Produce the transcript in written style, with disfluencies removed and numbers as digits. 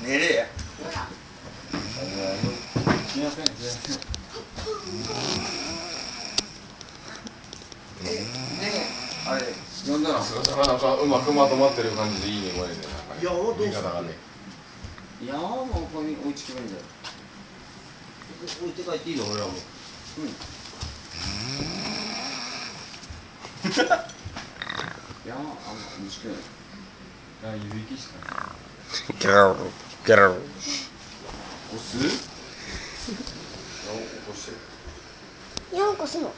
寝れや。あれ呼んだらなかなかうまくまとまってる感じでいいねこれで。いやどうする？言い方がね。いやもうここに置いてけばいいんだよ。置いて帰っていいの俺はもう。うん。いやあんま美味しくない。いや湯引きしかない。ギャルギャル。お酢？起こしてる。いや、起こすの。